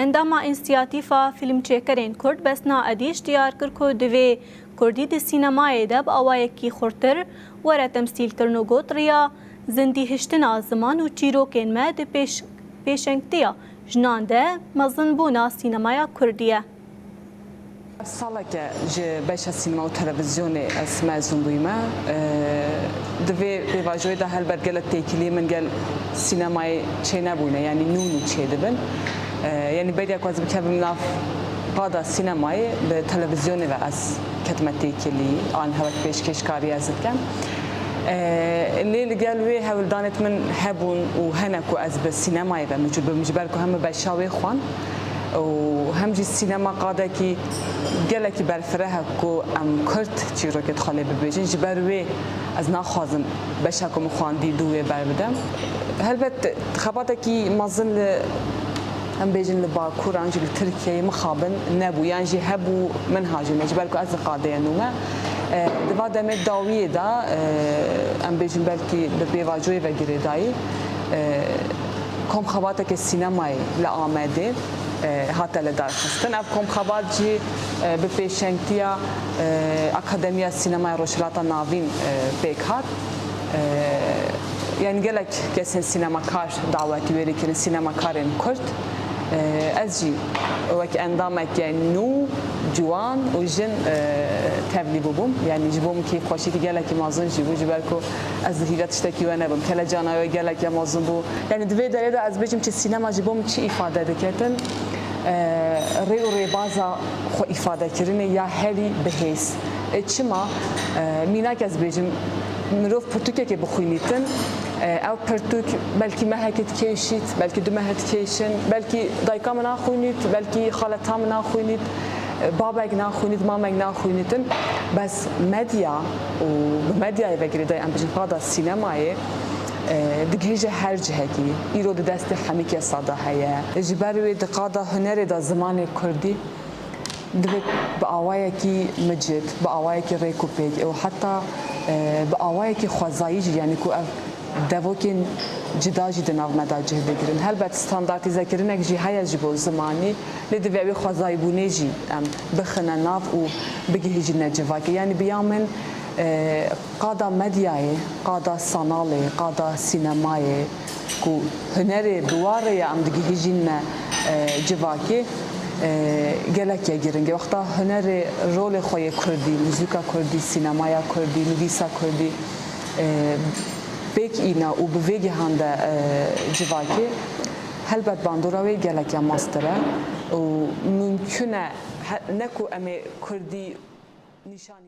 انداما انسیاتیفا فیلم چێکەرên کورد بەسنا ئەدیش دیار کرد ku divê Kurdî di sînemayê de bi awayekî xurtir were temsîlkirin û gotriya zindîhiştina ziman û çîrokên me di pêşengtiya jinan de mezinbûna sînemaya Kurdî ye. Saleke ji beşa sînema û televizyonê ez mezûn bûyme. Divê pêvajoyê de helbet gelek têkiliyê min gel sînemayê çê nebûne yanî nûn û çê dibin. Yani beriya ku ez bikevim nav qada sînemayê bi televizyonê ve ez ketime têkilî an hewek pêşkêşkarî ez dikim. Lê li gel wê hewildanê min hebûn û hene ku ez bi sînemayê ve mecbûr bim ji ber ku hem beşa wê xwan û hem jî sînema qadekî gelekî berfireh e ku em Kurd çîrokê dixwalê bibêjin ji ber wê ez naxwazim beşa ku min xwandî dû wê berbidem. Helbet xebatekî mezin li em bêjin li Bakuran jî li Tirkiyeyê mixabin nebû yan jî hebû min hajîne ji ber ku ez li qadeyê nûme. Di va demê dawiyê de em bêjin belkî bi pêvajoyê ve girêdayî komxebatekê sînemayê li Amedê hate li darxistin. Ev komxebat jî bi pêşengtiya Akademiya Sînemaya Rojhilata Navîn pêk hat. Yani gelek kesên sînemakar dawetî wêrî kirin sînemakarên Kurd. Ez jî wek endameke nû ciwan û jin tevlî bûbûm. Yani ji bo min kêfxweşîkî gelekî mezin jî bû ji ber ku ez li hîret tiştekî we nebim. Kelecana wê gelek mezin bû. Yani divê derê de ez bêjim çi sînema ji bo min çi îfade diketin? Rê û rêbaza xwe îfadekirinê ya herî bihês. Çima mînak ez bêjim mirov pirtûkekê bixwînîtin ew pirtûk belkî mehekê dikêşît, belkî du mehe dikêşin, belkî dayika min naxwînît, belkî xaleta min naxwînît, babek naxwînît, mamek naxwînîtin. Bes medya û bi medyayê vegirêdayê em bêjin qada sînemayê digihêje her cihekî. Îro di destê hemîkê sada heye. Ji ber wê di qada hunerê de zimanê Kurdî divê bi awayekî micid, bi awayekî rêk û pêk û heta bi awayekî xwezayî jî yani ku ev devokên cida jî di nav me de cih digirin. Helbet standartîzekirinek jî heye ji bo zimanî lê divê wê xwezayîbûnê jî em bixine nav û bigihîjîne civakê. Yani biya min qada medyayê, qada sanalê, qada sînemayê ku hunerê bi warê ye em digihîjîne civakê gelek ye giring. Wexta hunerê rolê xwe yê Kurdî, muzîka Kurdî, sînemaya Kurdî, nivîsa Kurdî pêk îne û bi vê gihan de civakê helbet bandora wê gelek ya master e û mümkün e ne ku em ê Kurdî nîşanî